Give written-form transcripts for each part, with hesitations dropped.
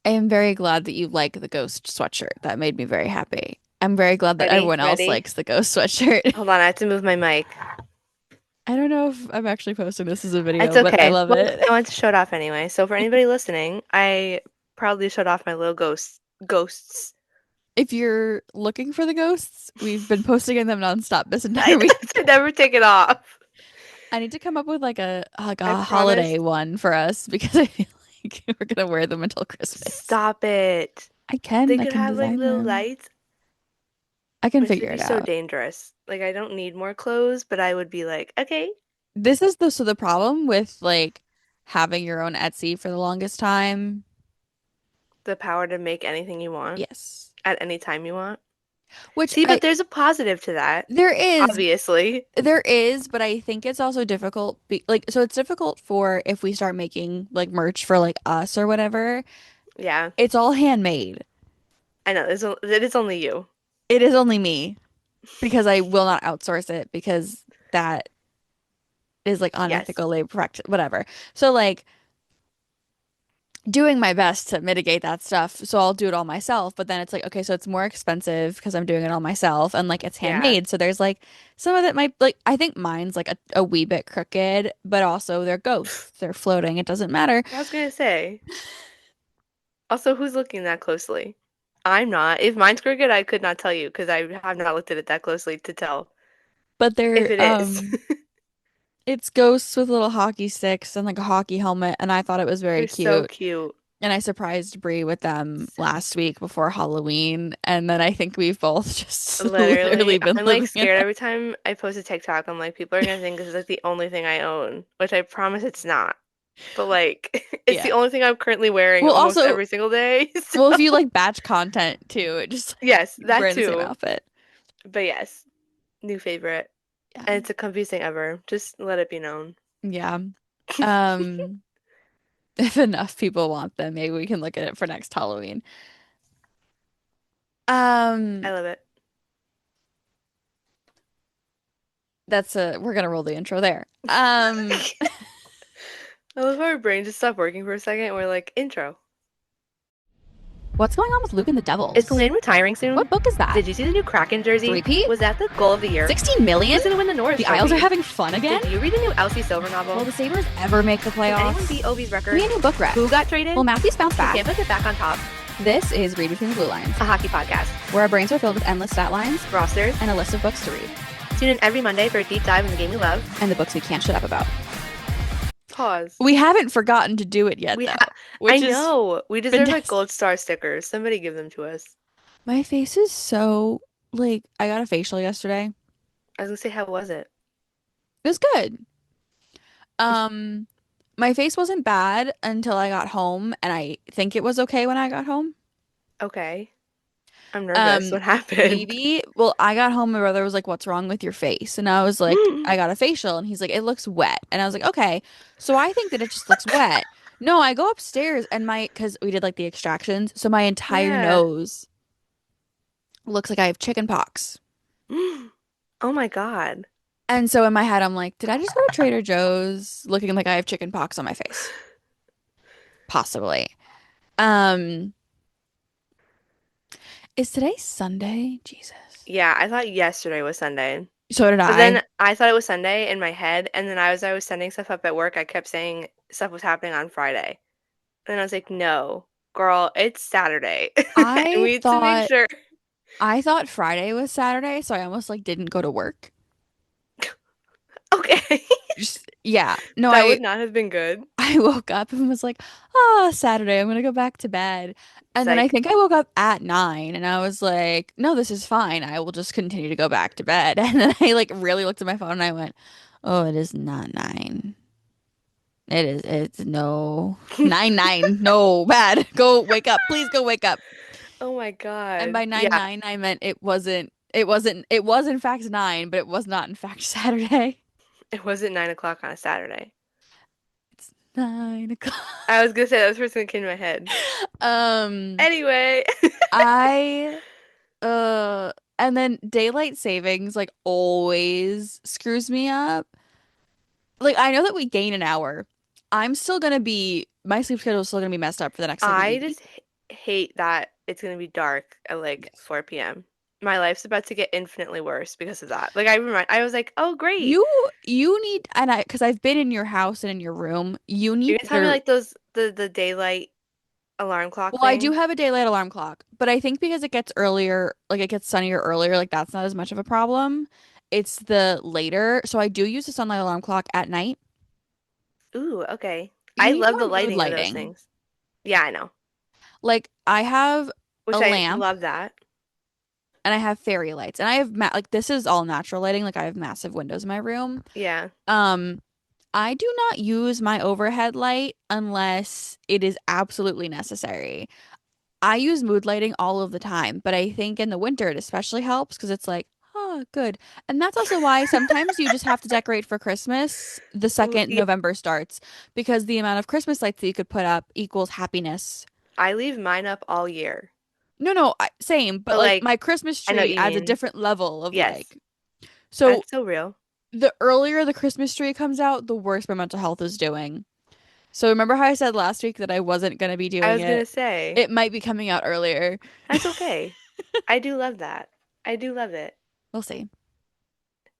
I am very glad that you like the ghost sweatshirt. That made me very happy. I'm very glad that Ready? everyone else Ready? likes the ghost sweatshirt. Hold on, I have to move my mic. I don't know if I'm actually posting this as a It's video, but I okay. love Well, it. I want to show it off anyway. So for anybody listening, I proudly showed off my little ghosts. If you're looking for the ghosts, we've been posting in them nonstop this I entire week. never take it off. I need to come up with like I a holiday promised. one for us because I feel like we're gonna wear them until Christmas. Stop it. They I could can have like design little them. lights, I can which would figure be it so out. dangerous. Like I don't need more clothes, but I would be like, okay, This is the problem with like having your own Etsy for the longest time. the power to make anything you want Yes. at any time you want. Which See, I but there's a positive to that, there is obviously. there is, but I think it's also difficult like so it's difficult for if we start making like merch for like us or whatever. Yeah, It's all handmade. I know. It is only you. It is only me because I will not outsource it because that is like Yes. unethical labor practice, whatever. So like doing my best to mitigate that stuff. So I'll do it all myself, but then it's like, okay, so it's more expensive because I'm doing it all myself and like it's Yeah. handmade. So there's like some of it might like I think mine's like a wee bit crooked, but also they're ghosts. They're floating. It doesn't matter. I was gonna say. Also, who's looking that closely? I'm not. If mine's crooked, I could not tell you because I have not looked at it that closely to tell But if they're it is. it's ghosts with little hockey sticks and like a hockey helmet and I thought it was very They're so cute. cute. And I surprised Bree with them So last week before Halloween. And then I think we've both just literally, literally been I'm like living in scared them. every time I post a TikTok. I'm like, people are gonna think this is like the only thing I own, which I promise it's not. But like, it's Yeah. the only thing I'm currently wearing Well, almost also, every single day. So, well, if you like batch content too, it just like yes, you're that wearing the same too. outfit. But yes, new favorite. Yeah. And it's the comfiest thing ever. Just let it be known. Yeah. Um, if enough people want them, maybe we can look at it for next Halloween. I Um, love it. that's a we're gonna roll the intro there. I love how our brain just stopped working for a second and we're like, intro. What's going on with Luke and the Is Devils? Pauline retiring What soon? book is that? Did you see the new Kraken jersey? Three-peat? Was that the goal of the year? 16 million? Who's gonna win the Norris The Isles are Trophy? having fun again? Did you read the new Elsie Silver Will novel? the Sabres ever make the Did anyone beat playoffs? Ovi's Give me record? a new book rep. Who got traded? Will Matthews bounce Can back? Tampa get back on top? This is Read Between the Blue Lines, A hockey podcast. where our brains are filled with endless stat lines Rosters. and a list of books to read, Tune in every Monday for a deep dive in the game we love. and the books we can't shut up about. Pause. We haven't forgotten to do it yet, We though, ha- I which is know. We deserve like fantastic. gold star stickers. Somebody give them to us. My face is so like I got a facial yesterday. I was gonna say, how was it? It was good. Um, my face wasn't bad until I got home, and I think it was okay when I got home. Okay. I'm nervous. Um, What happened? maybe. Well, I got home, my brother was like, "What's wrong with your face?" And I was like, "I got a facial." And he's like, "It looks wet." And I was like, "Okay." So I think that it just looks wet. No, I go upstairs and my because we did like the extractions, so my entire Yeah. nose looks like I have chicken pox. Oh my God. And so in my head, I'm like, did I just go to Trader Joe's looking like I have chicken pox on my face? Possibly. Um, is today Sunday? Jesus. Yeah, I thought yesterday was Sunday. So did But I. then I thought it was Sunday in my head, and then as I was sending stuff up at work, I kept saying stuff was happening on Friday. And then I was like, no, girl, it's Saturday. And I we need to make thought sure. I thought Friday was Saturday, so I almost like didn't go to work. Okay. Just, yeah. No, That would not have been good. I woke up and was like, "Oh, Saturday, I'm gonna go back to bed." And then I Psych. think I woke up at 9 and I was like, "No, this is fine. I will just continue to go back to bed." And then I like really looked at my phone and I went, "Oh, it is not 9. It's no 9 9. No, bad. Go wake up. Please go wake up." Oh my And God. by 9 Yeah, 9 I meant it was in fact 9, but it was not in fact Saturday. it wasn't 9 o'clock on a Saturday. It's 9 o'clock. I was gonna say that was the first thing that came to my head. Um, Anyway. I and then daylight savings like always screws me up. Like I know that we gain an hour. I'm still gonna be my sleep schedule is still gonna be messed up for the next like I just week. hate that it's gonna be dark at like Yes. 4 p.m. My life's about to get infinitely worse because of that. Like I was like, oh great. You need, and I, because I've been in your house and in your room, you You're need gonna tell me there. like those the daylight alarm clock Well, I do thing? have a daylight alarm clock, but I think because it gets earlier, like it gets sunnier earlier, like that's not as much of a problem. It's the later. So I do use a sunlight alarm clock at night. Ooh, okay. I You need love the more mood lighting of those lighting. things. Yeah, I know. Like I have Which a I lamp love that. and I have fairy lights and I have ma like this is all natural lighting. Like I have massive windows in my room. Yeah. Um, I do not use my overhead light unless it is absolutely necessary. I use mood lighting all of the time, but I think in the winter it especially helps because it's like, oh, good. And that's also why sometimes you just have to decorate for Christmas the Ooh, second yeah. November starts because the amount of Christmas lights that you could put up equals happiness. I leave mine up all year. No, no, same, but But like like my Christmas I know what tree you adds a mean. different level of Yes. like. So That's so real. the earlier the Christmas tree comes out, the worse my mental health is doing. So remember how I said last week that I wasn't going to be I doing was gonna it? say, It might be coming out earlier. that's okay. I do love that. I do love it. We'll see.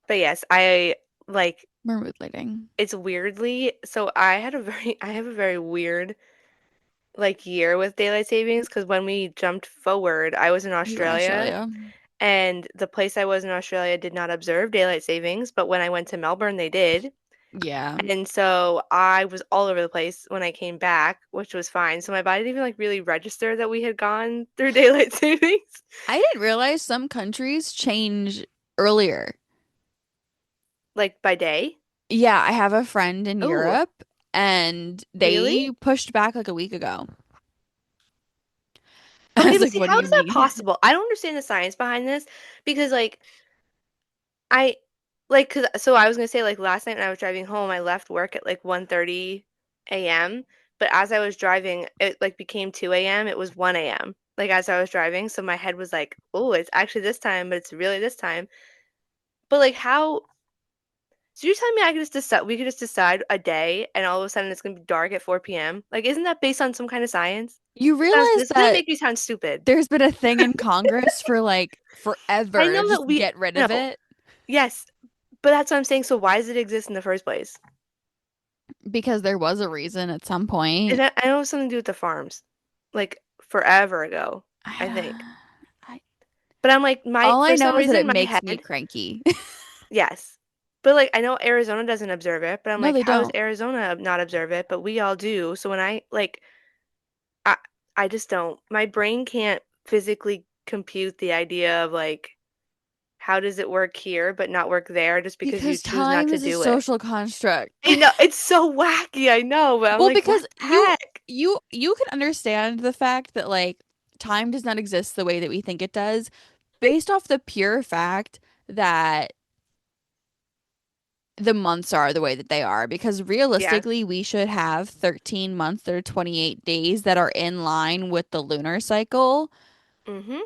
But yes, I like More mood lighting. it's weirdly so I had a very I have a very weird like year with daylight savings because when we jumped forward, I was in You were in Australia Australia. and the place I was in Australia did not observe daylight savings, but when I went to Melbourne, they did. Yeah. And so I was all over the place when I came back, which was fine. So my body didn't even like really register that we had gone through daylight savings, I didn't realize some countries change earlier. like by day. Yeah, I have a friend in Oh, Europe and really? they pushed back like a week ago. I Okay, was but like, see, what do how you is that mean? possible? I don't understand the science behind this because like I like cuz so I was going to say like last night when I was driving home, I left work at like 1:30 a.m., but as I was driving, it like became 2 a.m. It was 1 a.m. Like as I was driving, so my head was like, "Oh, it's actually this time, but it's really this time." But like how so you're telling me I could just decide we could just decide a day and all of a sudden it's going to be dark at 4 p.m.? Like isn't that based on some kind of science? You realize This is going to that make me sound stupid. there's been a thing in Congress for like I forever to know that just we get rid no. of it Yes, but that's what I'm saying. So why does it exist in the first place? because there was a reason at some And point. I know it's something to do with the farms, like forever ago, I think. I, I, But I'm like, my all I for know some is that it reason, my makes me head, cranky. yes. But like, I know Arizona doesn't observe it, but I'm No, like, they how does don't. Arizona not observe it? But we all do. So when I like, I I just don't. My brain can't physically compute the idea of like, how does it work here but not work there just because you Because choose not time to is a do it? social construct. I know it's so wacky. I know, but I'm Well, like, what because the heck? you can understand the fact that like time does not exist the way that we think it does, based off the pure fact that the months are the way that they are. Because Yeah. realistically, we should have 13 months that are 28 days that are in line with the lunar cycle, Mm-hmm.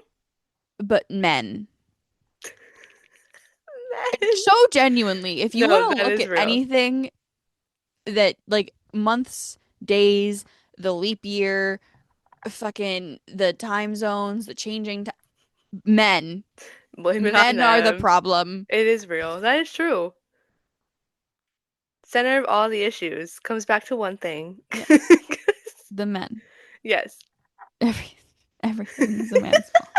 but men. That is So genuinely, if you no, want to that look is at real. anything that like months, days, the leap year, fucking the time zones, the changing men. Blame it on Men are the them. problem. It is real. That is true. Center of all the issues comes back to one thing. Yes, the men. Yes. Every, everything is a man's fault.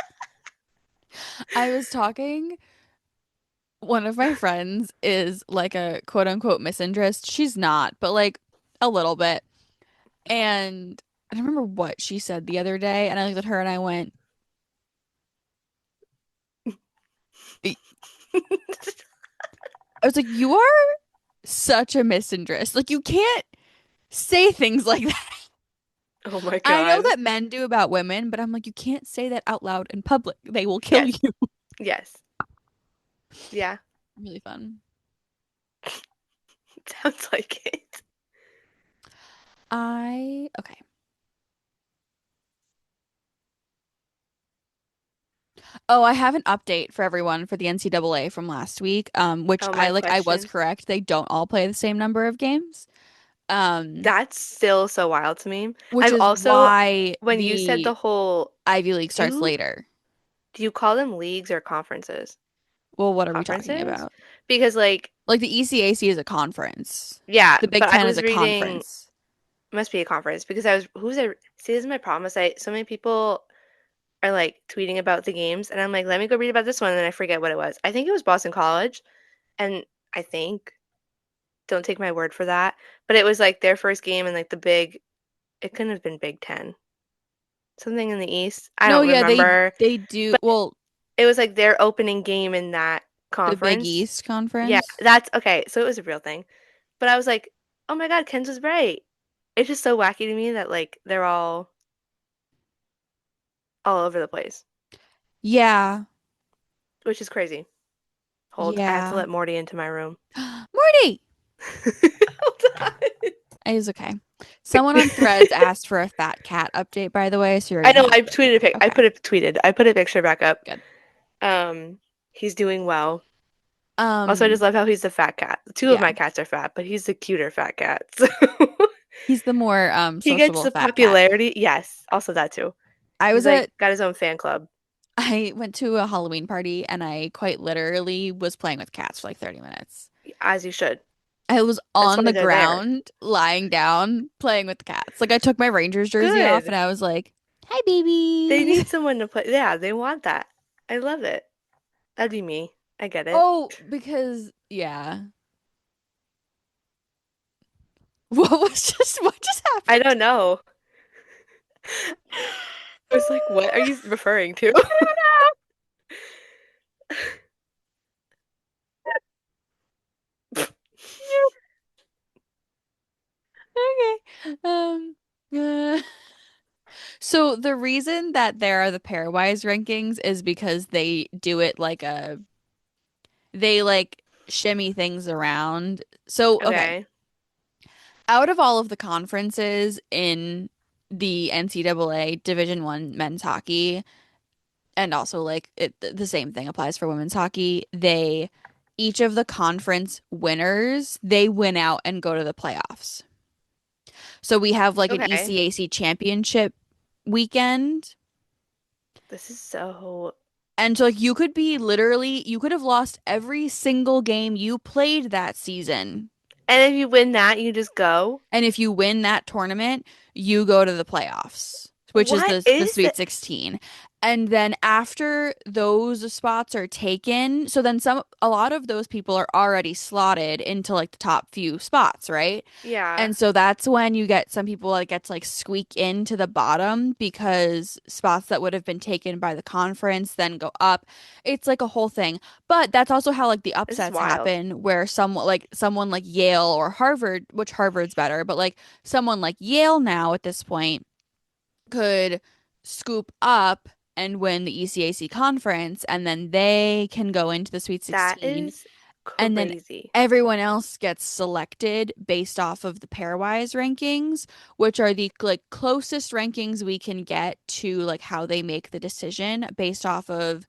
I was talking, one of my friends is like a quote unquote misandrist. She's not, but like a little bit. And I don't remember what she said the other day. And I looked at her and I went, I was like, you are such a misandrist. Like, you can't say things like that. Oh my I know God. that men do about women, but I'm like, you can't say that out loud in public. They will kill Yes. you. Yes. Yeah. Really fun. Sounds like it. Okay. Oh, I have an update for everyone for the NCAA from last week, which Oh, I my like. I was question. correct. They don't all play the same number of games. That's still so wild to me. which I've is also, why when you said the the whole, Ivy League starts do later. do you call them leagues or conferences? Well, what are we talking Conferences? about? Because like, Like the ECAC is a conference. yeah, The Big but I Ten is was a reading, conference. must be a conference because I was, who's I, see, this is my problem is I, so many people are like tweeting about the games and I'm like, let me go read about this one and then I forget what it was. I think it was Boston College and I think, don't take my word for that, but it was like their first game and like the big, it couldn't have been Big Ten. Something in the East. I No, don't yeah, remember, they do. but Well, it was like their opening game in that the Big conference. East Yeah, conference. that's okay. So it was a real thing. But I was like, oh my God, Ken's was right. It's just so wacky to me that like they're all over the place, Yeah, which is crazy. Hold, I have to yeah. let Morty into my room. Morty! Hold on. It's okay. Someone on Threads asked for a fat cat update, by the way, so you're I gonna know have I to. tweeted a pic. I Okay, put it tweeted. I put a picture back up. good. Um, he's doing well. Also, I just Um, love how he's the fat cat. Two of yeah, my cats are fat, but he's the cuter fat cat. So he's the more he gets sociable the fat cat. popularity. Yes, also that too. I He's was like at got his own fan club, I went to a Halloween party and I quite literally was playing with cats for like 30 minutes. as you should. I was That's on why the they're there. ground, lying down, playing with the cats. Like I took my Rangers jersey off and Good. I was like, "Hi, They babies." need someone to play. Yeah, they want that. I love it. That'd be me. I get it. Oh, because yeah. What just I happened? don't know. I was like, what are you referring to? Okay. Uh, so the reason that there are the pairwise rankings is because they do it like they like shimmy things around. So, okay, Okay. out of all of the conferences in the NCAA Division One men's hockey, and also like the same thing applies for women's hockey, they each of the conference winners, they win out and go to the playoffs. So we have like an Okay. ECAC championship weekend. This is so. And so like you could be literally you could have lost every single game you played that season. And if you win that, you just go. And if you win that tournament, you go to the playoffs, which is What the is Sweet that? 16. And then after those spots are taken, so then a lot of those people are already slotted into like the top few spots, right? Yeah. And so that's when you get some people that get to like squeak into the bottom because spots that would have been taken by the conference then go up. It's like a whole thing. But that's also how like the This is upsets wild. happen where someone like Yale or Harvard, which Harvard's better, but like someone like Yale now at this point could scoop up and win the ECAC conference and then they can go into the Sweet That 16 is and then crazy. everyone else gets selected based off of the pairwise rankings, which are the like closest rankings we can get to like how they make the decision based off of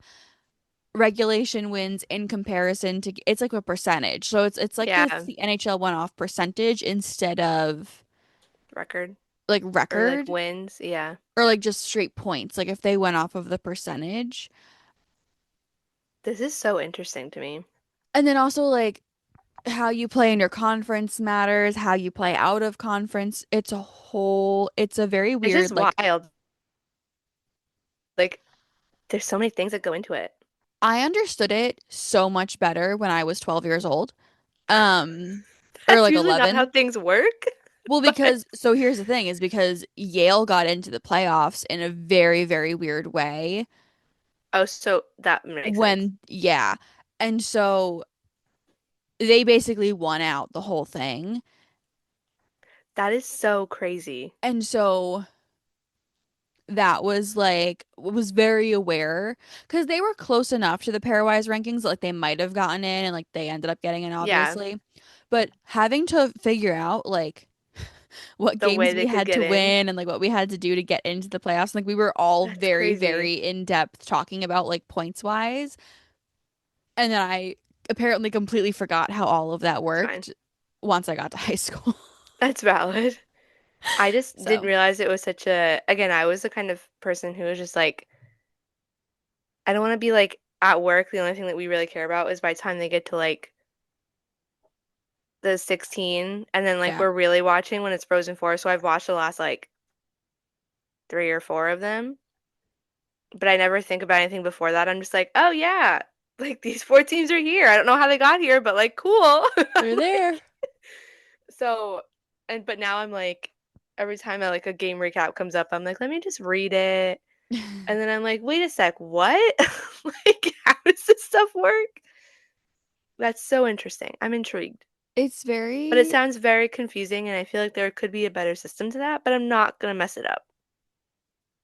regulation wins in comparison to it's like a percentage. So it's like if Yeah. the NHL went off percentage instead of Record like or like record wins. Yeah. or like just straight points. Like if they went off of the percentage. This is so interesting to me. And then also like how you play in your conference matters, how you play out of conference. It's a very It's just weird, like, wild. Like, there's so many things that go into it. I understood it so much better when I was 12 years old, or That's like usually not how 11. things work. Well, But because, so here's the thing is because Yale got into the playoffs in a very, very weird way oh, so that makes sense. yeah. And so they basically won out the whole thing. That is so crazy. And so that was like was very aware because they were close enough to the pairwise rankings that, like they might have gotten in and like they ended up getting in Yeah, obviously, but having to figure out like what the way games we they could had get to in. win and like what we had to do to get into the playoffs, like we were all That's very crazy. very in depth talking about like points wise, and then I apparently completely forgot how all of that It's fine. worked once I got to high school. That's valid. I just didn't So, realize it was such a, again, I was the kind of person who was just like, I don't want to be like at work. The only thing that we really care about is by the time they get to like the 16, and then like yeah, we're really watching when it's Frozen 4. So I've watched the last like three or four of them, but I never think about anything before that. I'm just like, oh yeah, like these four teams are here. I don't know how they got here, but like cool. they're there. So, and but now I'm like, every time like a game recap comes up, I'm like, let me just read it. And then I'm like, wait a sec, what? Like, how does this stuff work? That's so interesting. I'm intrigued. It's But it very, sounds very confusing, and I feel like there could be a better system to that, but I'm not gonna mess it up.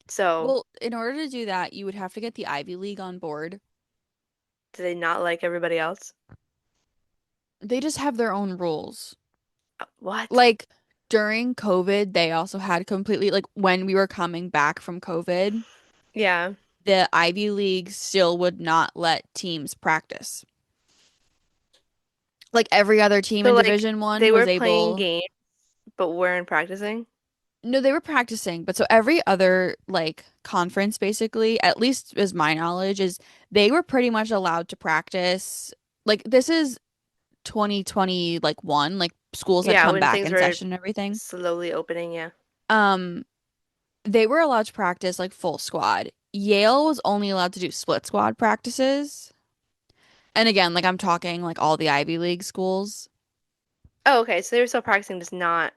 So, well, in order to do that, you would have to get the Ivy League on board. do they not like everybody else? They just have their own rules. What? Like during COVID, they also had completely, like when we were coming back from COVID, Yeah. the Ivy League still would not let teams practice. Like every other team So, in like, Division One they was were playing able, games, but weren't practicing? no, they were practicing, but so every other like conference basically, at least as my knowledge, is they were pretty much allowed to practice. Like this is 2020 like one, like schools had Yeah, come when back things in were session and everything. slowly opening, yeah. Um, they were allowed to practice like full squad. Yale was only allowed to do split squad practices. And again, like I'm talking like all the Ivy League schools. Oh, okay. So they were still practicing, just not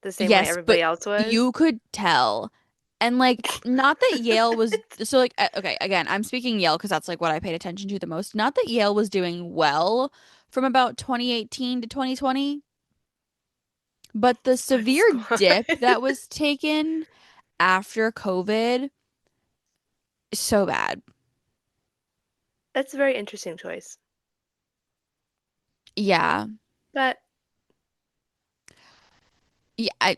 the same way Yes, everybody but else was. you could tell. And like not that Yale was so like okay, again, I'm speaking Yale because that's like what I paid attention to the most. Not that Yale was doing well from about 2018 to 2020, but the Split severe squad. dip that was taken after COVID is so bad. That's a very interesting choice. Yeah. But Yeah, I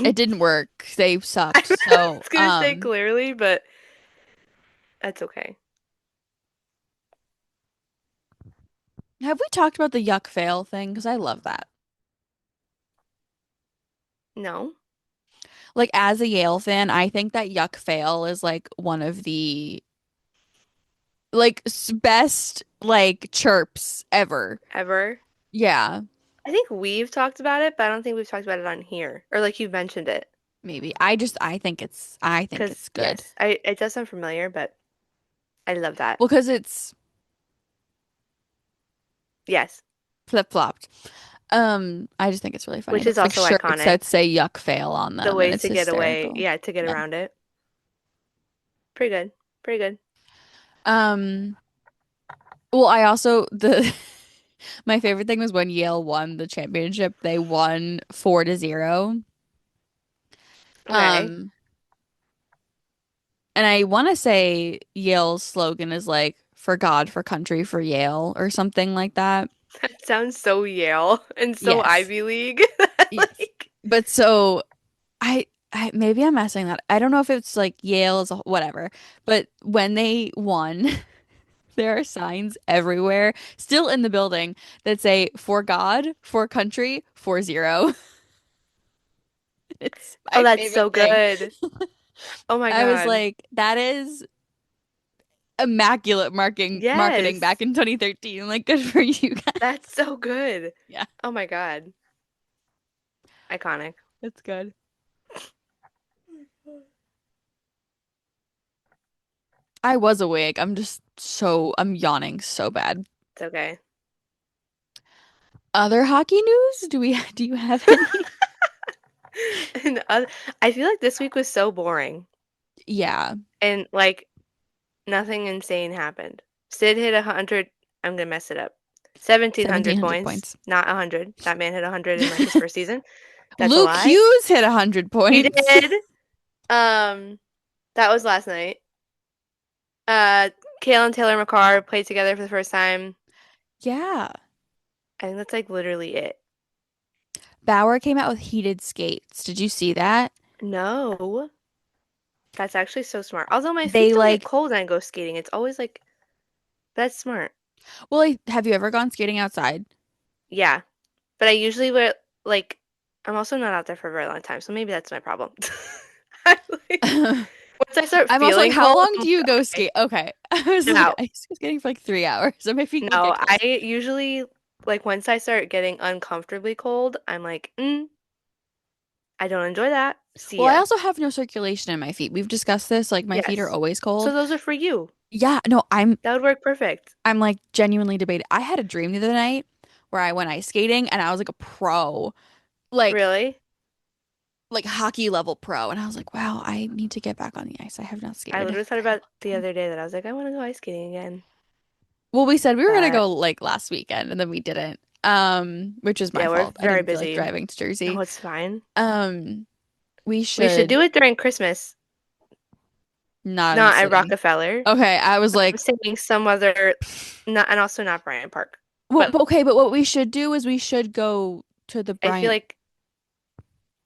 it didn't work. They sucked. So, was gonna say clearly, but that's okay. have we talked about the yuck fail thing? Because I love that. No, Like as a Yale fan, I think that yuck fail is like one of the like best like chirps ever. ever. Yeah, I think we've talked about it, but I don't think we've talked about it on here. Or like you've mentioned it. maybe. I think Because it's good. yes, it does sound familiar, but I love that. Well, because it's Yes, flip-flopped. I just think it's really funny. which is It's like also shirts iconic. that say yuck fail on The them, and way it's to get away, hysterical. yeah, to get Yeah. around it. Pretty good. Pretty good. Um, well, I also the my favorite thing was when Yale won the championship. They won 4-0. Okay. Um, and I want to say Yale's slogan is like "For God, for country, for Yale" or something like that. That sounds so Yale and so Yes, Ivy League. yes. Like, But so I maybe I'm messing that. I don't know if it's like Yale as a whatever. But when they won, there are signs everywhere, still in the building, that say "For God, for country, 4-0." It's oh, my that's favorite so thing. good. Oh my I was God. like, that is immaculate marketing back Yes. in 2013. Like, good for you guys. That's so good. Yeah, Oh my God. Iconic. it's good. I was awake. I'm yawning so bad. It's okay. Other hockey news? Do you have any? And I feel like this week was so boring Yeah, and like nothing insane happened. Sid hit 100. I'm gonna mess it up. 1,700 1700 points, points. not 100. That man hit 100 in like his first season. That's a Luke lie. Hughes hit 100 He points. did. Um, that was last night. Kale and Taylor McCarr played together for the first time. Yeah. I think that's like literally it. Bauer came out with heated skates. Did you see that? No, that's actually so smart. Although my feet They don't get like, cold when I go skating, it's always like that's smart. well, like, have you ever gone skating outside? Yeah, but I usually wear like I'm also not out there for a very long time, so maybe that's my problem. I like once I start I'm also like, feeling how cold, long I'm do you go like, okay, skate? Okay. I was like, no, I was skating for like 3 hours, so my feet would no. get I cold. usually like once I start getting uncomfortably cold, I'm like, I don't enjoy that. See Well, I ya. also have no circulation in my feet. We've discussed this. Like my feet are Yes. always So cold. those are for you. Yeah, no, That would work perfect. I'm like genuinely debating. I had a dream the other night where I went ice skating and I was like a pro, like Really? like hockey level pro, and I was like, wow, I need to get back on the ice. I have not I skated. literally thought about the other day that I was like, I want to go ice skating again. Well, we said we were gonna But go like last weekend and then we didn't. Which is my yeah, we're fault. I very didn't feel like busy. driving to No, Jersey. it's fine. Um, we We should should do it during Christmas, not in the not at city. Rockefeller. Okay, I was I'm like, saying some other, not and also not Bryant Park. well, But but okay, but what we should do is we should go to the I feel Bryant. like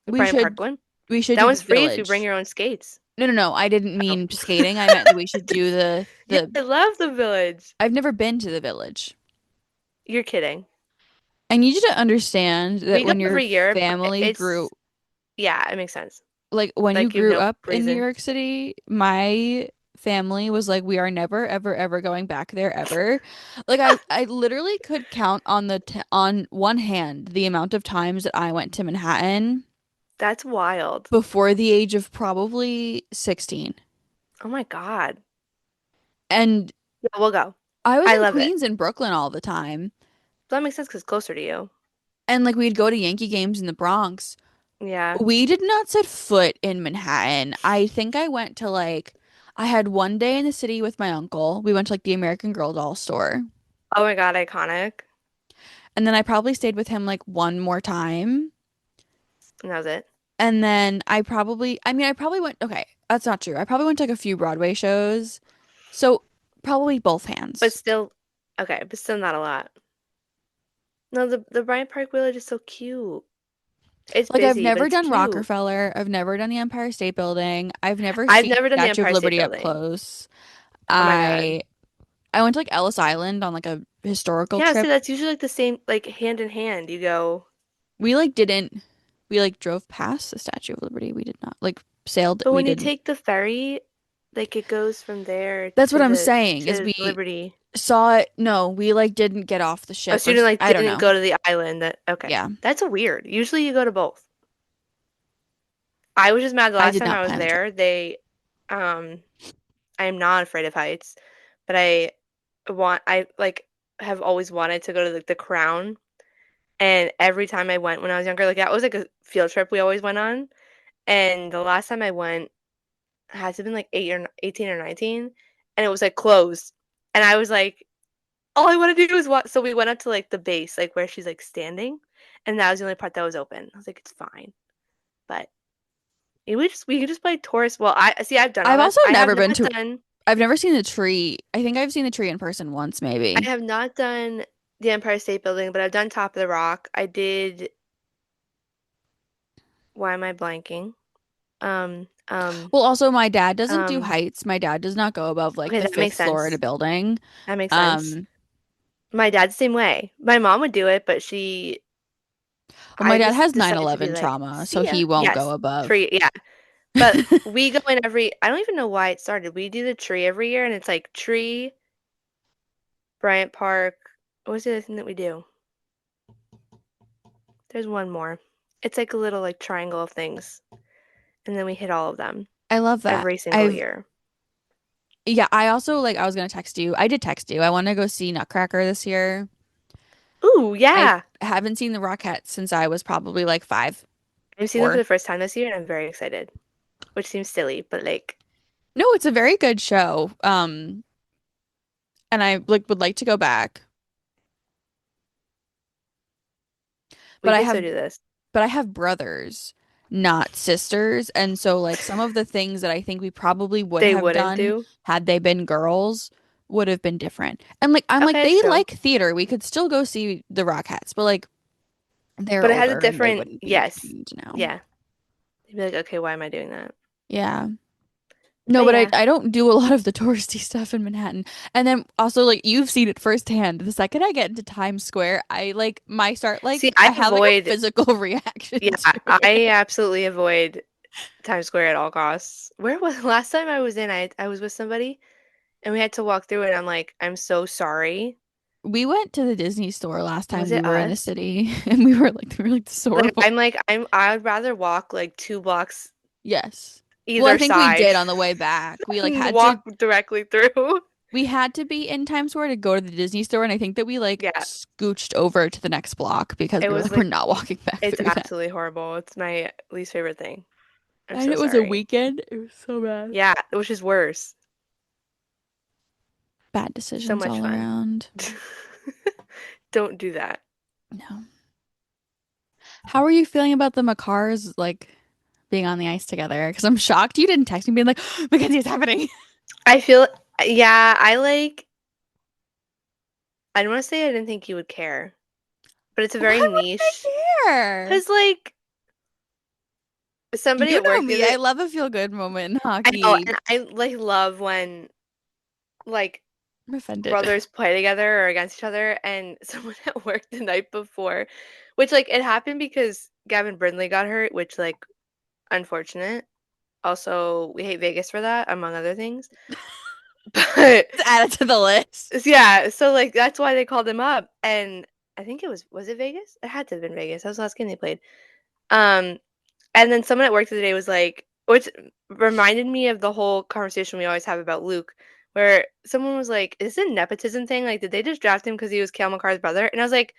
the We Bryant Park should one, we should that do the one's free if you bring village. your own skates. No, no, no. I didn't Oh. mean skating. I meant that we should do the Yeah, the I love the village. I've never been to the village. You're kidding. I need you to understand that We go when your every year, but family grew, yeah, it makes sense. like when you Like you have grew no up in New reason. York City, my family was like, we are never, ever, ever going back there ever. Like I literally could count on the t on one hand the amount of times that I went to Manhattan That's wild. before the age of probably 16. Oh my God. And Yeah, we'll go. I was I in love it. Queens and Brooklyn all the time. That makes sense because it's closer to you. And like we'd go to Yankee games in the Bronx. Yeah. We did not set foot in Manhattan. I think I went to like I had one day in the city with my uncle. We went to like the American Girl doll store. Oh my God, iconic. And then I probably stayed with him like one more time. And that was it. And then I probably went, okay, that's not true. I probably went to like a few Broadway shows. So probably both But hands. still, okay, but still not a lot. No, the Bryant Park Village is so cute. It's Like I've busy, but never it's done cute. Rockefeller. I've never done the Empire State Building. I've never I've seen never done the Statue of Empire State Liberty up Building. close. Oh my God. I I went to like Ellis Island on like a historical Yeah, trip. so that's usually like the same, like hand in hand. You go, We like didn't we like drove past the Statue of Liberty. We did not like sailed. but We when you didn't. take the ferry, like it goes from there That's what I'm the saying is to we Liberty. saw it. No, we like didn't get off the A ship or student like I don't didn't know. go to the island. That okay, Yeah, that's weird. Usually you go to both. I was just mad the I last did time not I was plan the trip. there. Um, I am not afraid of heights, but I like have always wanted to go to like the Crown. And every time I went when I was younger, like that was like a field trip we always went on. And the last time I went had to have been like 18 or 19, and it was like closed. And I was like, all I want to do is watch. So we went up to like the base, like where she's like standing, and that was the only part that was open. I was like, it's fine, but we could just play tourist. Well, I see. I've done all I've that. also I have never been not to. done. I've never seen the tree. I think I've seen the tree in person once, I maybe. have not done the Empire State Building, but I've done Top of the Rock. I did. Why am I blanking? Um, um, Well, also my dad doesn't do um. heights. My dad does not go above like Okay, the that fifth makes floor in a sense. building. That makes sense. Um, My dad's the same way. My mom would do it, but well, my I dad just has nine decided to be eleven like, trauma, so see ya. he won't go Yes, above. tree. Yeah, but we go in every. I don't even know why it started. We do the tree every year, and it's like tree, Bryant Park. What's the other thing that we do? There's one more. It's like a little like triangle of things, and then we hit all of them I love that. every single year. Yeah, I also like I was gonna text you. I did text you. I want to go see Nutcracker this year. Ooh, I yeah. haven't seen the Rockettes since I was probably like five, I've seen them for four. the first time this year, and I'm very excited. Which seems silly, but like No, it's a very good show. And I like would like to go back, but we I could so have do this. brothers, not sisters, and so like some of the things that I think we probably would They have wouldn't done do. had they been girls would have been different. And like I'm like Okay, it's they true. like theater. We could still go see the Rockettes, but like they're But it has a older and they different, wouldn't be yes. entertained now. Yeah. You'd be like, okay, why am I doing that? Yeah. No, But but I yeah. I don't do a lot of the touristy stuff in Manhattan. And then also like you've seen it firsthand. The second I get into Times Square, I like my start See, like I I have like a avoid, physical reaction yeah, to I it. absolutely avoid Times Square at all costs. Where was last time I was in? I was with somebody and we had to walk through it. And I'm like, I'm so sorry. We went to the Disney store last time Was we it were in the us? city and we were like this is Like horrible. I'd rather walk like 2 blocks Yes. Well, I either think we side did on the way back. We like and had to walk directly through. we had to be in Times Square to go to the Disney store and I think that we like Yeah, scooched over to the next block because it we were was like we're like not walking back it's through that. absolutely horrible. It's my least favorite thing. I'm And so it was a sorry. weekend. It was so bad. Yeah, which is worse. Bad So decisions much all fun. around. Don't do that. No. How are you feeling about the Makars like being on the ice together? Because I'm shocked you didn't text me being like, Mackenzie, it's happening. I feel, yeah, I don't want to say I didn't think you would care, but it's a very Why wouldn't niche, I care? because like somebody You at know work the me. other, I love a feel good moment in I know, hockey. and I like love when like I'm offended. brothers play together or against each other, and someone at work the night before, which like it happened because Gavin Brindley got hurt, which like unfortunate. Also, we hate Vegas for that, among other things. But Let's add it to the list. yeah, so like that's why they called him up, and I think was it Vegas? It had to have been Vegas. That was the last game they played. Um, and then someone at work the other day was like, which reminded me of the whole conversation we always have about Luke, where someone was like, "Is it a nepotism thing? Like, did they just draft him because he was Cale Makar's brother?" And I was like,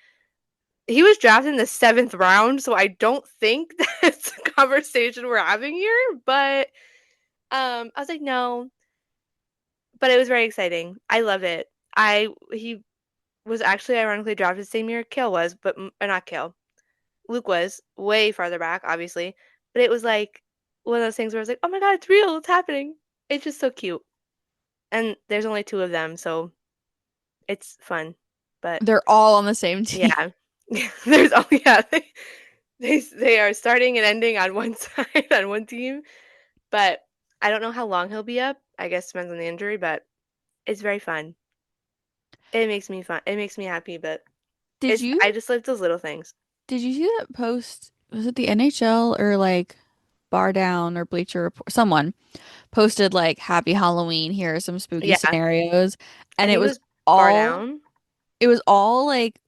"He was drafted in the seventh round, so I don't think that's a conversation we're having here." But I was like, "No," but it was very exciting. I love it. I he was actually ironically drafted the same year Kale was, but not Kale. Luke was way farther back, obviously. But it was like one of those things where I was like, oh my God, it's real, it's happening. It's just so cute. And there's only two of them, so it's fun. But They're all on the same team. yeah, there's oh yeah, they are starting and ending on one side on one team. But I don't know how long he'll be up. I guess depends on the injury, but it's very fun. It makes me fun. It makes me happy, but Did it's you I just like those little things. did you see that post? Was it the NHL or like Bar Down or Bleacher Report? Someone posted like Happy Halloween. Here are some spooky Yeah, scenarios, I and think it was bar all down, it was all like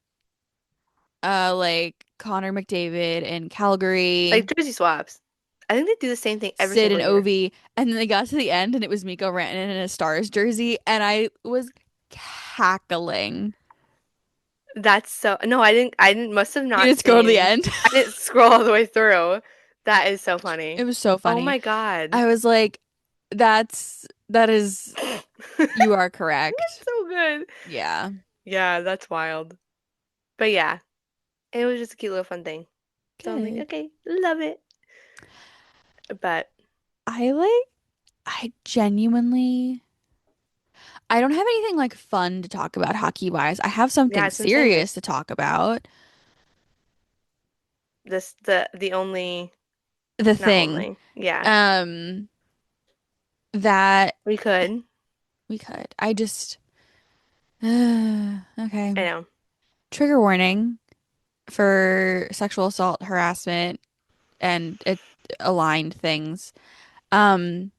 Connor McDavid in Calgary, like jersey swaps. I think they do the same thing every Sid single and year. Ovi, and then they got to the end and it was Miko Rantanen in a Stars jersey, and I was cackling. That's so no, I didn't must have You not just go to the seen. end. I didn't scroll all the way through. That is so It funny. was so Oh funny. my God. I was like, that is you are That's correct. so good. Yeah. Yeah, that's wild. But yeah, it was just a cute little fun thing. So I'm like, Good. okay, love it. But I like I genuinely I don't have anything like fun to talk about hockey wise. I have yeah, something that's what I'm saying. serious to talk about. The only The not thing only. Yeah. um that We could. we could. I just okay. I know. Trigger warning for sexual assault, harassment, and it aligned things. Um,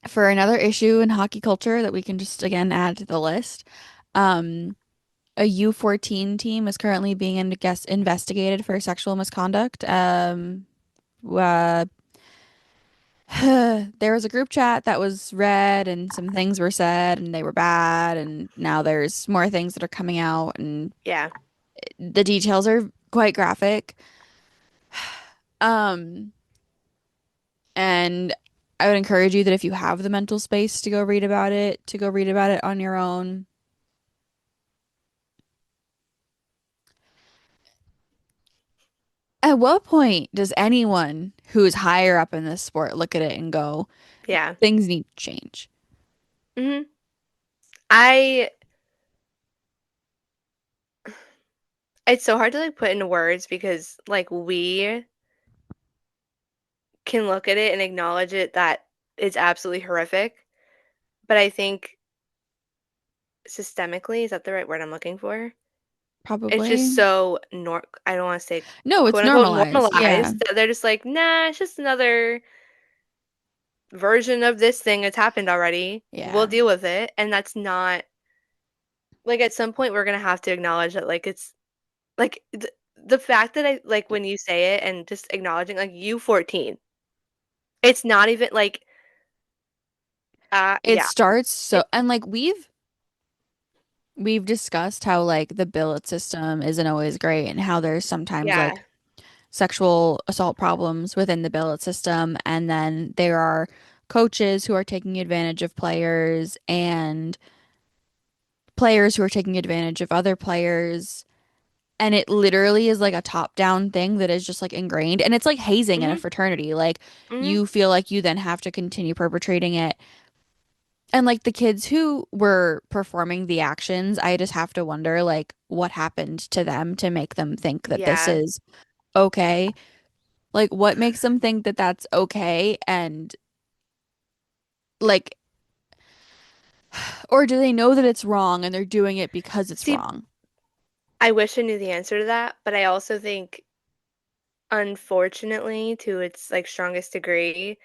for another issue in hockey culture that we can just again add to the list. Um, a U14 team is currently being investigated for sexual misconduct. Uh, there was a group chat that was read and some things were said and they were bad and now there's more things that are coming out and Yeah. the details are quite graphic. Um, and I would encourage you that if you have the mental space to go read about it, to go read about it on your own. At what point does anyone who's higher up in this sport look at it and go, Yeah. things need to change? hmm I it's so hard to like put into words because like we can look at it and acknowledge it that it's absolutely horrific. But I think systemically, is that the right word I'm looking for? It's just Probably. so I don't want to say No, it's quote unquote normalized. Yeah. normalized that they're just like, nah, it's just another version of this thing that's happened already. We'll Yeah. deal with it. And that's not like at some point we're gonna have to acknowledge that like it's like the fact that I like when you say it and just acknowledging like you 14. It's not even like It yeah. starts It, so, and like we've discussed how like the billet system isn't always great and how there's sometimes yeah. like sexual assault problems within the billet system, and then there are coaches who are taking advantage of players and players who are taking advantage of other players. And it literally is like a top-down thing that is just like ingrained. And it's like hazing in a Mhm. fraternity. Like Mhm. you feel like you then have to continue perpetrating it. And like the kids who were performing the actions, I just have to wonder like what happened to them to make them think that this Yeah. is okay. Like what makes them think that that's okay? And like, or do they know that it's wrong and they're doing it because it's See, wrong? I wish I knew the answer to that, but I also think unfortunately to its like strongest degree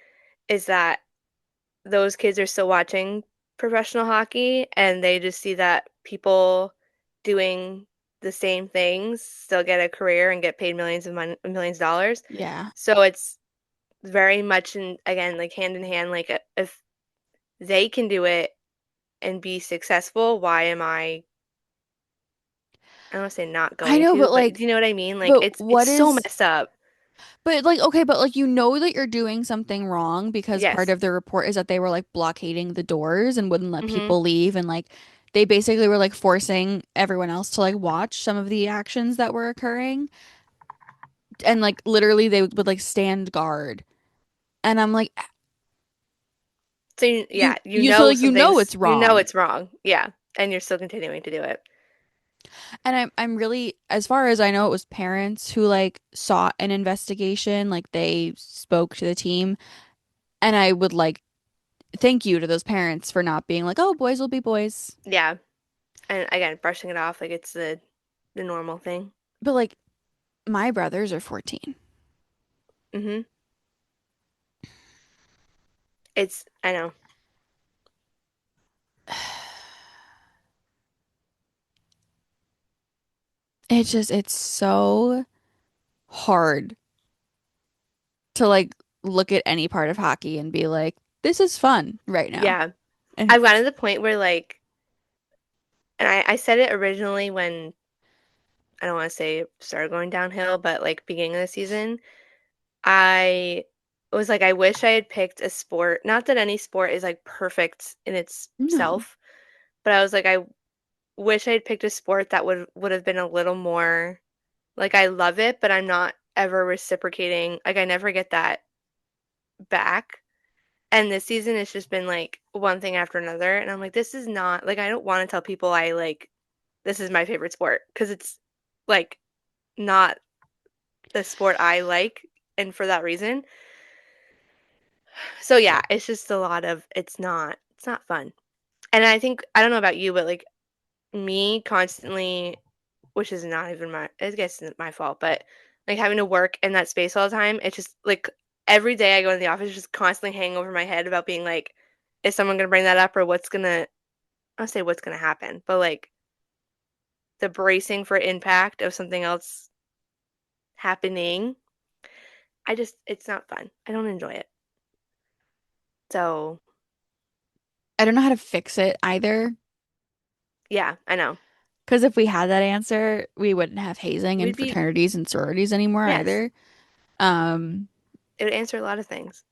is that those kids are still watching professional hockey and they just see that people doing the same things still get a career and get paid millions of dollars. Yeah. So it's very much in again like hand in hand like if they can do it and be successful, why am I don't want to say not I going know, to, but but like, do you know what I mean? Like but it's what so is, messed up. but like, okay, but like, you know that you're doing something wrong because part Yes. of the report is that they were like blockading the doors and wouldn't let Mhm. people leave. And like, they basically were like forcing everyone else to like watch some of the actions that were occurring. And like, literally, they would like stand guard. And I'm like, So yeah, you, so like, you know wrong. it's wrong. Yeah. And you're still continuing to do it. And I'm really, as far as I know, it was parents who like sought an investigation, like they spoke to the team. And I would like thank you to those parents for not being like, oh, boys will be boys. Yeah. And again, brushing it off like it's the normal thing. But like my brothers are 14. Mhm. It's I know. It's so hard to like look at any part of hockey and be like, this is fun right now. Yeah. And I've gotten to the point where like and I said it originally when I don't want to say it started going downhill, but like beginning of the season, I was like I wish I had picked a sport. Not that any sport is like perfect in no, itself, but I was like I wish I had picked a sport that would have been a little more like I love it, but I'm not ever reciprocating. Like I never get that back. And this season it's just been like one thing after another and I'm like this is not like I don't want to tell people I like this is my favorite sport because it's like not the sport I like and for that reason. So yeah, it's just a lot of it's not fun. And I think I don't know about you, but like me constantly, which is not even I guess it's my fault, but like having to work in that space all the time, it's just like every day I go in the office, it's just constantly hanging over my head about being like, is someone gonna bring that up or I'll say what's gonna happen, but like the bracing for impact of something else happening, it's not fun. I don't enjoy it. So I don't know how to fix it either. yeah, I know. Because if we had that answer, we wouldn't have hazing in We'd be fraternities and sororities anymore yes, either. Um, it would answer a lot of things.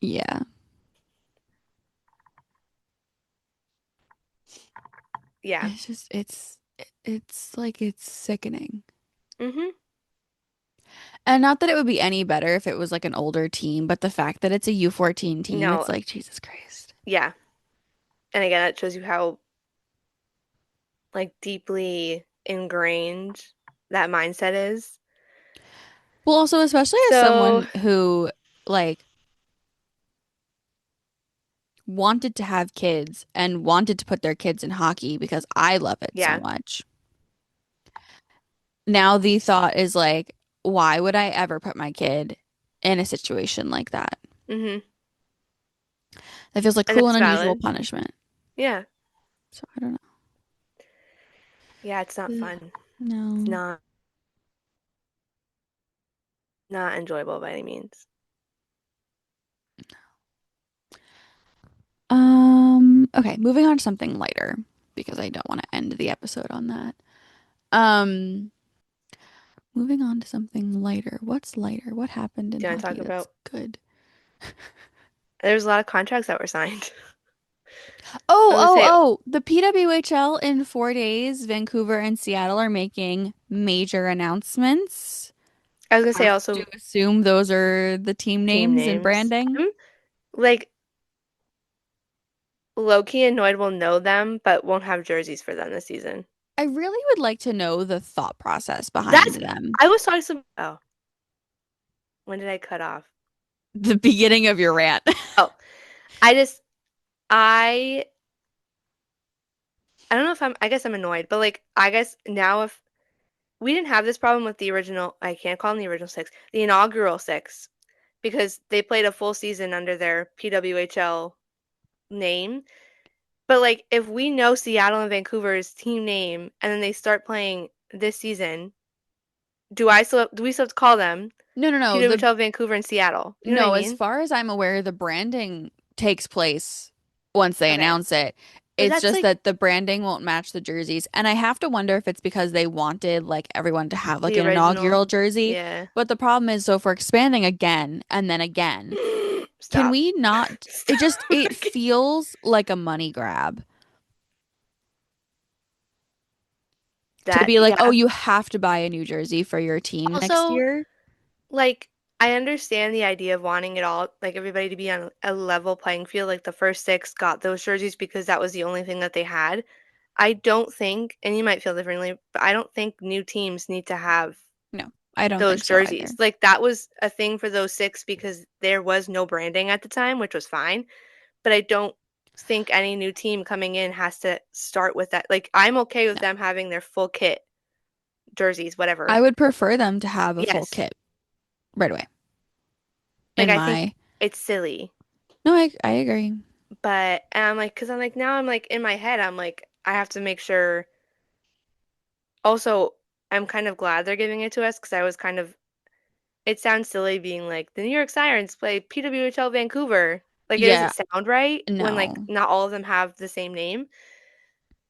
yeah, Yeah. it's just it's like it's sickening. Mhm. And not that it would be any better if it was like an older team, but the fact that it's a U14 team, No, it's like Jesus Christ. yeah. And again, that shows you how like deeply ingrained that mindset is. Well, also, especially as So, someone who like wanted to have kids and wanted to put their kids in hockey because I love it so yeah. much. Now the thought is like, why would I ever put my kid in a situation like that? Hmm. That feels like And cruel and that's unusual valid. punishment. Yeah. So I don't Yeah, it's not know. fun. It's No. not enjoyable by any means. Okay, moving on to something lighter because I don't want to end the episode on that. Um, moving on to something lighter. What's lighter? What happened in Do you want to talk hockey that's about good? there's a lot of contracts that were signed. I Oh, was gonna oh, say oh. The PWHL in 4 days, Vancouver and Seattle are making major announcements. I have to also assume those are the team team names and names. branding. I'm like low-key annoyed we'll know them, but won't have jerseys for them this season. I really would like to know the thought process behind That's them. I was talking some oh, when did I cut off? The beginning of your rant. Oh, I just I I don't know if I guess I'm annoyed, but like I guess now if we didn't have this problem with the original, I can't call them the original six, the inaugural six, because they played a full season under their PWHL name. But like if we know Seattle and Vancouver's team name and then they start playing this season, do we still have to call them No, no, no. PWHL Vancouver and Seattle? You know what I No, as mean? far as I'm aware, the branding takes place once they Okay. announce it. But It's that's just like that the branding won't match the jerseys. And I have to wonder if it's because they wanted like everyone to have like the an original. inaugural jersey. Yeah. But the problem is, so if we're expanding again and then again, can Stop. we not? Stop. It just, it feels like a money grab to That, be like, oh, yeah. you have to buy a new jersey for your team next Also, year. like, I understand the idea of wanting it all, like everybody to be on a level playing field. Like the first six got those jerseys because that was the only thing that they had. I don't think, and you might feel differently, but I don't think new teams need to have No, I don't those think so either. jerseys. Like that was a thing for those six because there was no branding at the time, which was fine. But I don't think any new team coming in has to start with that. Like I'm okay with No, them having their full kit, jerseys, I whatever. would prefer them to have a full Yes. kit right away. Like In I think my it's silly. No, I agree. But and I'm like, because I'm like, now I'm like in my head, I'm like, I have to make sure. Also, I'm kind of glad they're giving it to us because I was kind of, it sounds silly being like, the New York Sirens play PWHL Vancouver. Like, it Yeah, doesn't sound right when, like, no, not all of them have the same name.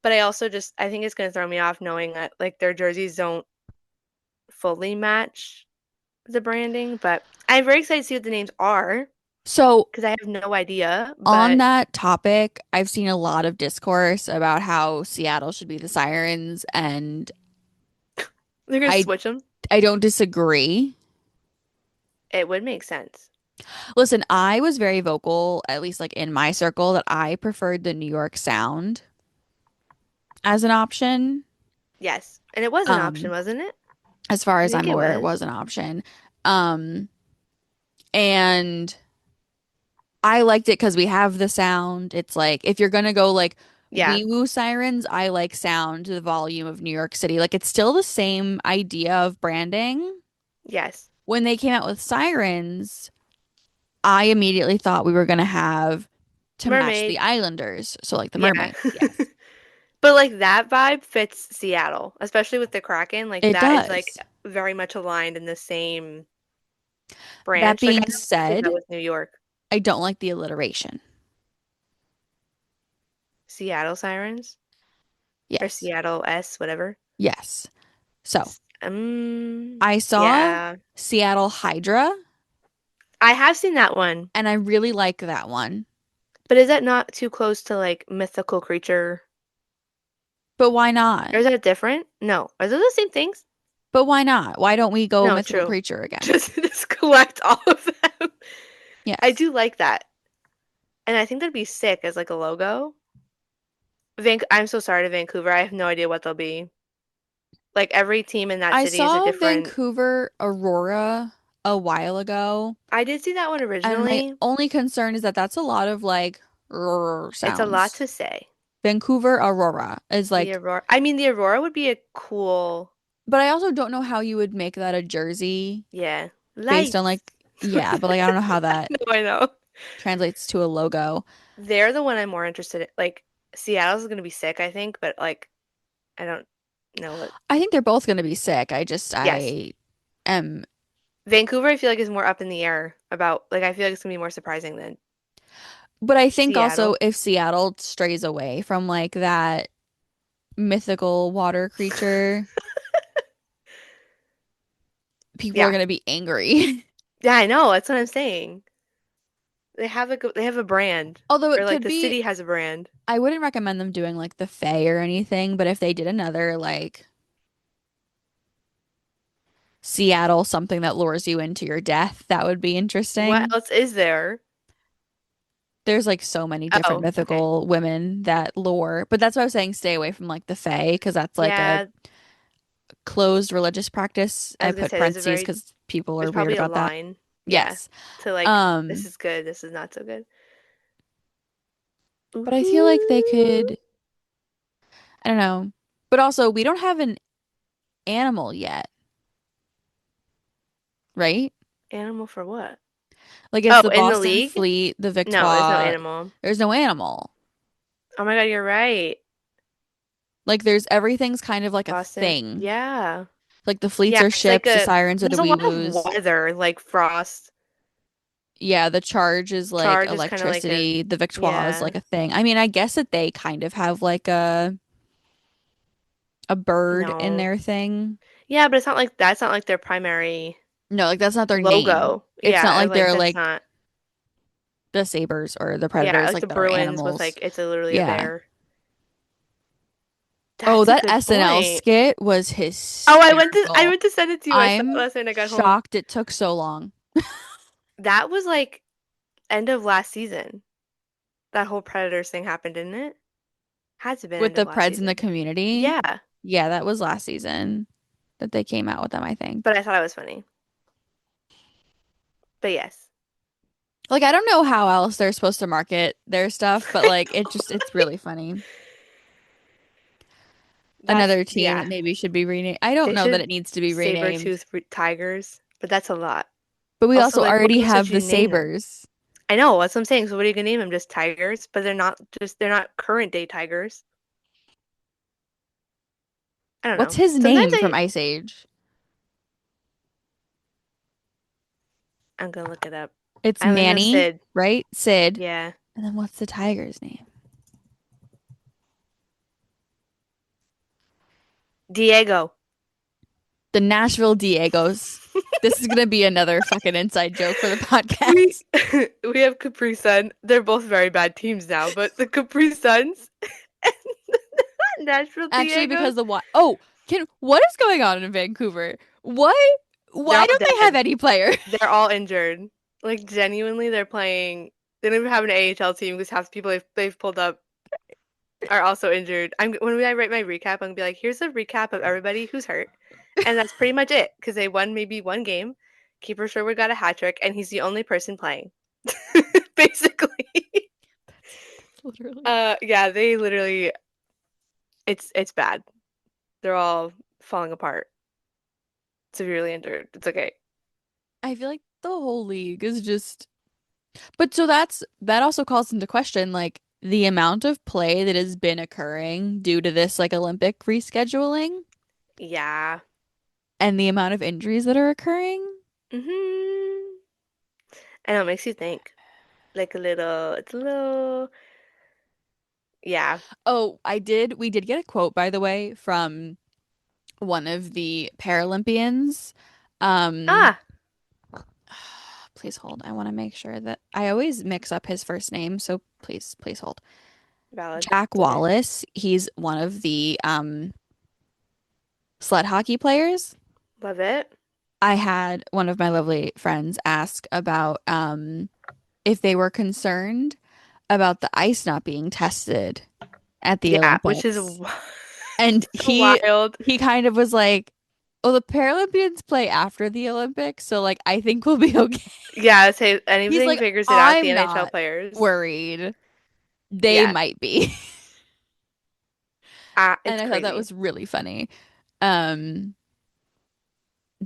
But I also just, I think it's going to throw me off knowing that, like, their jerseys don't fully match the branding. But I'm very excited to see what the names are so because I have no idea. on But that topic, I've seen a lot of discourse about how Seattle should be the Sirens, and they're going to I switch them. I don't disagree. It would make sense. Listen, I was very vocal, at least like in my circle, that I preferred the New York sound as an option. Yes. And it was an option, Um, wasn't it? as far I as think I'm it aware, it was. was an option. Um, and I liked it because we have the sound. It's like if you're gonna go like Yeah. wee woo sirens, I like sound, the volume of New York City. Like it's still the same idea of branding. Yes. When they came out with sirens, I immediately thought we were gonna have to match the Mermaid. Islanders. So like the Yeah. mermaids, yes. But like that vibe fits Seattle, especially with the Kraken. Like It that is like does. very much aligned in the same That branch. Like I being know we did said, that with New York. I don't like the alliteration. Seattle Sirens or Yes. Seattle S, whatever. Yes. So I saw Yeah. Seattle Hydra I have seen that one. and I really like that one. But is that not too close to like mythical creature? But why not? Or is that different? No. Are those the same things? But why not? Why don't we go No, mythical true. creature again? Just collect all of them. I Yes. do like that. And I think that'd be sick as like a logo. I'm so sorry to Vancouver. I have no idea what they'll be. Like every team in that I city is a saw different. Vancouver Aurora a while ago, I did see that one and my originally. only concern is that that's a lot of like It's a lot sounds. to say. Vancouver Aurora is The like, Aurora. I mean, the Aurora would be a cool, but I also don't know how you would make that a jersey yeah, based on lights. like, yeah, but like I don't know how that No, I know. translates to a logo. They're the one I'm more interested in. Like, Seattle's gonna be sick, I think, but like, I don't know what. I think they're both going to be sick. Yes. I am, Vancouver, I feel like is more up in the air about, like, I feel like it's gonna be more surprising than but I think also Seattle. if Seattle strays away from like that mythical water creature, people are Yeah. going to be angry. Yeah, I know. That's what I'm saying. They have a brand, Although or it like could the be, city has a brand. I wouldn't recommend them doing like the Fae or anything, but if they did another like Seattle something that lures you into your death, that would be What interesting. else is there? There's like so many different Oh, okay. mythical women that lure, but that's why I was saying stay away from like the Fae because that's like a Yeah, closed religious practice. I I was gonna put say there's a parentheses very because people are there's weird probably a about that. line. Yeah. Yes. To like this Um, is good, this is not so good. but I feel like they Ooh. could, I don't know. But also, we don't have an animal yet, right? Animal for what? Like it's Oh, the in the Boston league? Fleet, the No, there's no Victoire. animal. There's no animal. Oh my God, you're right. Like there's everything's kind of like a Boston. thing. Yeah. Like the fleets Yeah, are it's like ships, the a sirens are the there's a wee lot of woos. weather, like frost. Yeah, the charge is like Charge is kind of like a electricity. The Victoire is yeah. like a thing. I mean, I guess that they kind of have like a bird in No. their thing. Yeah, but it's not like that's not like their primary No, like that's not their name. logo. It's not Yeah, like like they're that's like not. the sabers or the Yeah, predators like like the that are Bruins with animals. like it's a, literally a Yeah. bear. Oh, That's a that good SNL point. skit was Oh, I hysterical. went to send it to you. I saw it I'm last night when I got home. shocked it took so long. That was like end of last season. That whole Predators thing happened, didn't it? Had to have been With end of the last Preds in the season. community. Yeah, Yeah, that was last season that they came out with them, I but think. I thought it was funny. But yes. Like I don't know how else they're supposed to market their stuff, but I like know. it's really funny. That's Another team yeah. that maybe should be renamed. I don't They know that should it needs to be renamed, saber-tooth tigers, but that's a lot. but we Also, also like, what already else would have you the name them? Sabres. I know, that's what I'm saying. So what are you gonna name them? Just tigers? But they're not current day tigers. I don't What's know. his Sometimes name from Ice Age? I'm gonna look it up. It's I only know Manny, Sid. right? Sid. Yeah. And then what's the tiger's name? Diego. The Nashville Diegos. This is gonna be another fucking inside joke for the We podcast. we have Capri Sun. They're both very bad teams now, but the Capri Suns and the Nashville Actually, Diegos, because the what? Oh, can what is going on in Vancouver? What? they're Why all don't they have dead. any players? They're all injured. Like genuinely, they're playing. They don't even have an AHL team because half the people they've pulled up are also injured. When I write my recap, I'm gonna be like, here's a recap of everybody who's hurt, and that's pretty much it because they won maybe one game. Keeper Sherwood got a hat trick, and he's the only person playing, basically. That's literally. Yeah, they literally, it's bad. They're all falling apart, severely injured. It's okay. I feel like the whole league is just. But so that also calls into question like the amount of play that has been occurring due to this like Olympic rescheduling Yeah. and the amount of injuries that are occurring. Hmm. I know it makes you think. Like a little, it's a little, yeah. Oh, we did get a quote by the way from one of the Paralympians. Um, Ah, please hold. I want to make sure that I always mix up his first name, so please hold. valid. Jack It's okay. Wallace, he's one of the sled hockey players. Love it. I had one of my lovely friends ask about if they were concerned about the ice not being tested at the Yeah, which is Olympics. And So wild. he kind of was like, "Oh, the Paralympians play after the Olympics, so like I think we'll be okay." Yeah, say He's anything like, figures it out, the "I'm NHL not players. worried. They Yeah, might be." And it's I thought that crazy. was really funny. Um,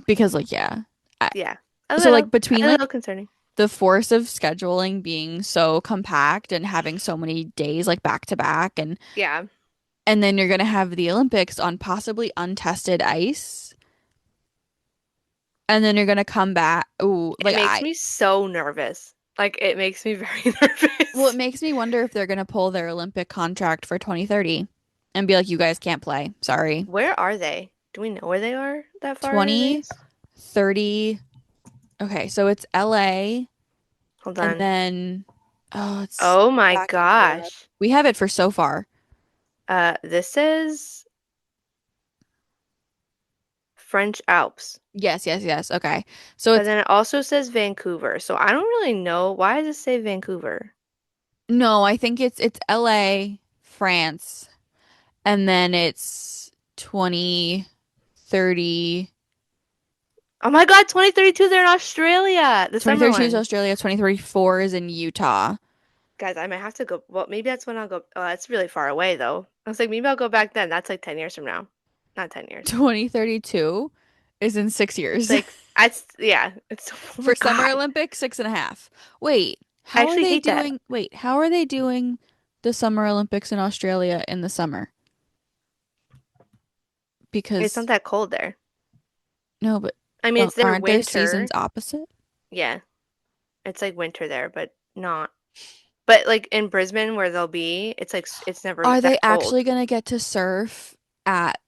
because like yeah. I, Yeah, so like between a little like concerning. the force of scheduling being so compact and having so many days like back to back Yeah, and then you're gonna have the Olympics on possibly untested ice and then you're gonna come back. Ooh, it like makes I me so nervous. Like it makes me very well, it nervous. makes me wonder if they're gonna pull their Olympic contract for 2030 and be like, you guys can't play. Sorry. Where are they? Do we know where they are that far in advance? 2030. Okay, so it's LA Hold and on. then oh, it's Oh my back in Europe. gosh. We have it for so far. This is French Alps. Yes, yes, yes. Okay. So But it's then it also says Vancouver. So I don't really know. Why does it say Vancouver? no, I think it's LA, France, and then it's 2030. Oh my God, 2032, they're in Australia. The summer 2032 is one. Australia, 2034 is in Utah. Guys, I might have to go. Well, maybe that's when I'll go. Oh, that's really far away though. I was like, maybe I'll go back then. That's like 10 years from now. Not 10 years. 2032 is in 6 years. Yeah, it's, oh my For Summer God. Olympics, 6.5. Wait, I how are actually they hate that. doing? Wait, how are they doing the Summer Olympics in Australia in the summer? It's not Because that cold there. no, but I mean, don't it's their aren't their seasons winter. opposite? Yeah, it's like winter there, but not. But like in Brisbane where they'll be, it's like it's never Are they that actually cold. gonna get to surf at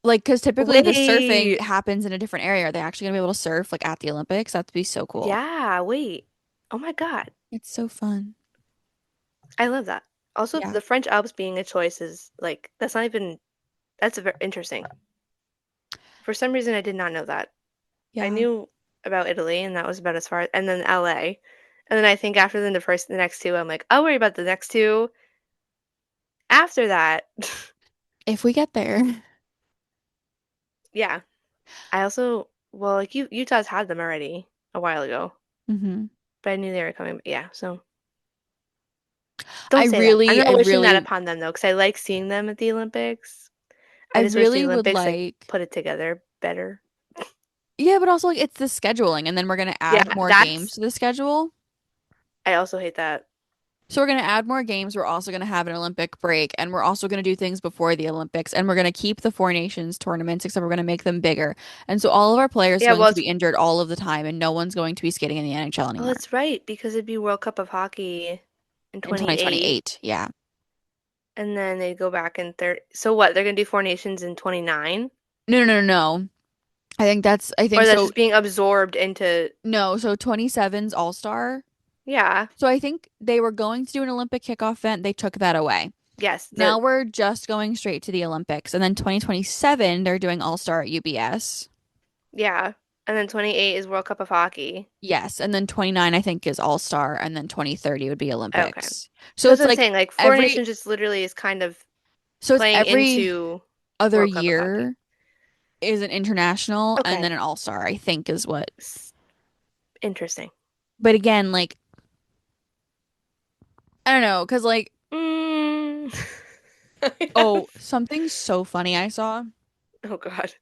like because typically the surfing Wait. happens in a different area. Are they actually gonna be able to surf like at the Olympics? That'd be so cool. Yeah, wait. Oh my God. It's so fun. I love that. Also, Yeah. the French Alps being a choice is like that's not even that's very interesting. For some reason, I did not know that. I Yeah. knew about Italy, and that was about as far, and then LA. And then I think after the next two, I'm like, I'll worry about the next two after that. If we get there. Yeah. I also, well, like Utah's had them already a while ago, hmm but I knew they were coming. Yeah, so don't say that. I'm I not wishing that really, upon them though, because I like seeing them at the Olympics. I I just wish the really would Olympics like like, put it together better. yeah, but also like it's the scheduling, and then we're gonna Yeah, add more games that's, to the schedule. I also hate that. So we're gonna add more games. We're also gonna have an Olympic break, and we're also gonna do things before the Olympics, and we're gonna keep the Four Nations tournaments, except we're gonna make them bigger. And so all of our players are Yeah, going well, to be injured all of the time, and no one's going to be skating in the NHL oh, anymore that's right, because it'd be World Cup of Hockey in in 28, 2028. Yeah. and then they go back in third. So what? They're gonna do Four Nations in 29, No, no, no, no. I or think that's so. just being absorbed into. No, so 27's All-Star. Yeah, So I think they were going to do an Olympic kickoff event. They took that away. yes, Now we're just going straight to the Olympics. And then 2027, they're doing All-Star at UBS. yeah, and then 28 is World Cup of Hockey. Yes. And then 29, I think, is All-Star. And then 2030 would be Okay, Olympics. so So that's it's what I'm like saying. Like Four every, Nations just literally is kind of so it's playing every into other World Cup of Hockey. year is an international and then Okay, an All-Star, I think is what. S- interesting. But again, like, I don't know, because like, Mm. I oh, have. something so funny I saw Oh God.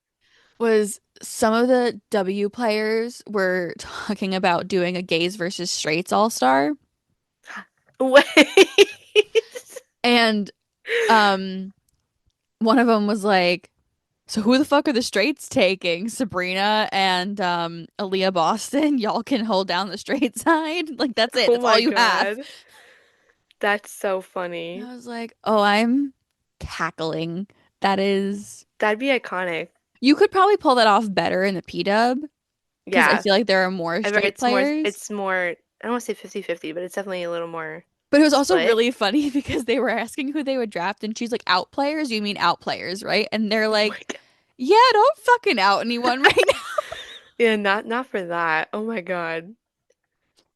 was some of the W players were talking about doing a gays versus straights all-star. Wait. And um one of them was like, so who the fuck are the straights taking? Sabrina and Aaliyah Boston. Y'all can hold down the straight side. Like that's it. Oh That's all my you have. God. That's so And funny. I was like, "Oh, I'm cackling." That is That'd be iconic. you could probably pull that off better in the P-dub because I Yeah. feel like there are more I bet straight players. it's more, I don't want to say 50-50, but it's definitely a little more But it was also split. really funny because they were asking who they would draft, and she's like, out players? You mean out players, right? And they're Oh my like, God. yeah, don't fucking out anyone right now. Yeah, not for that. Oh my God.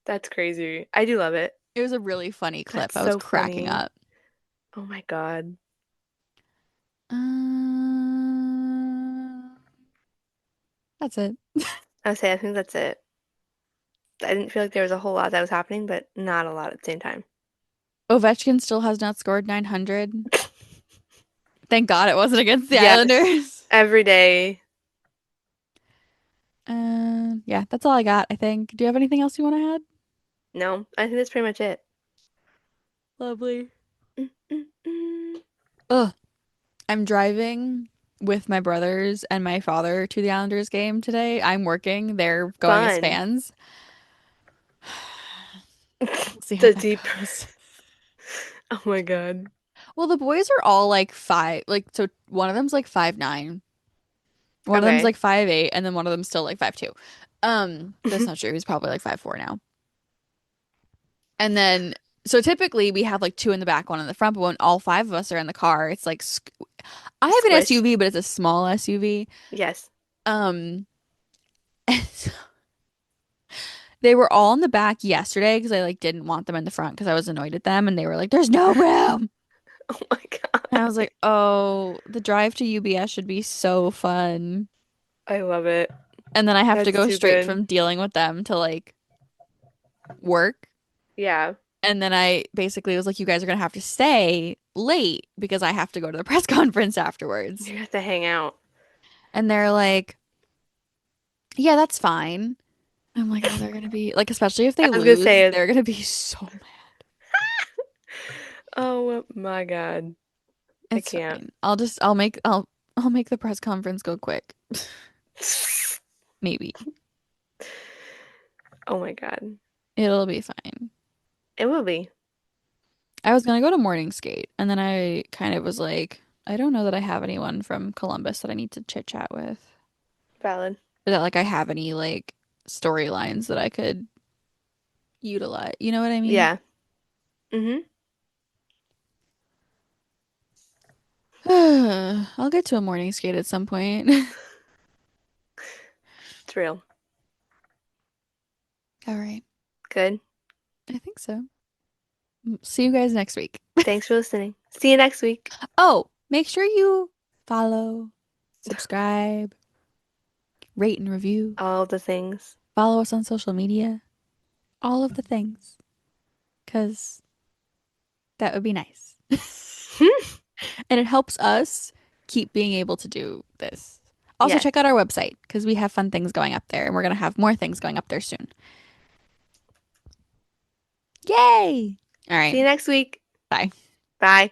That's crazy. I do love it. It was a really funny clip. That's I was so cracking funny. up. Oh my God. That's it. I would say I think that's it. I didn't feel like there was a whole lot that was happening, but not a lot at the same time. Ovechkin still has not scored 900. Thank God it wasn't against the Yes, Islanders. every day. Yeah, that's all I got, I think. Do you have anything else you want to add? No, I think that's pretty much it. Lovely. Mm, mm, mm. Ugh. I'm driving with my brothers and my father to the Islanders game today. I'm working. They're going as Fun. fans. We'll see how The that deep. goes. Oh my God. Well, the boys are all like five, like so one of them's like 5'9", one of them's Okay. like 5'8", and then one of them's still like 5'2". That's not true. He's probably like 5'4" now. And then so typically we have like two in the back, one in the front, but when all five of us are in the car, it's like I have an Squish. SUV, but it's a small SUV. Yes. Um, and so they were all in the back yesterday because I like didn't want them in the front because I was annoyed at them, and they were like, "There's no room." Oh my And I was God. like, "Oh, the drive to UBS should be so fun." I love it. And then I have to That's go too straight good. from dealing with them to like work. Yeah. And then I basically was like, "You guys are gonna have to stay late because I have to go to the press conference afterwards." You have to hang out. And they're like, "Yeah, that's fine." I'm like, "Oh, they're gonna be like, especially if I they was gonna lose, say, they're gonna be so mad." oh my God. I It's can't. fine. I'll make the press conference go quick. Maybe. Oh my God. It'll be fine. It will be I was gonna go to morning skate, and then I kind of was like, I don't know that I have anyone from Columbus that I need to chit chat with. valid. Or that like I have any like storylines that I could utilize. You know what I mean? Yeah. Mm-hmm. I'll get to a morning skate at some point. It's real. All right. Good. I think so. See you guys next week. Thanks for listening. See you next week. Oh, make sure you follow, subscribe, rate and review. All the things. Follow us on social media, all of the things, because that would be nice. And it helps us keep being able to do this. Also, Yes. check out our website because we have fun things going up there, and we're going to have more things going up there soon. Yay! All See right. you next week. Bye. Bye.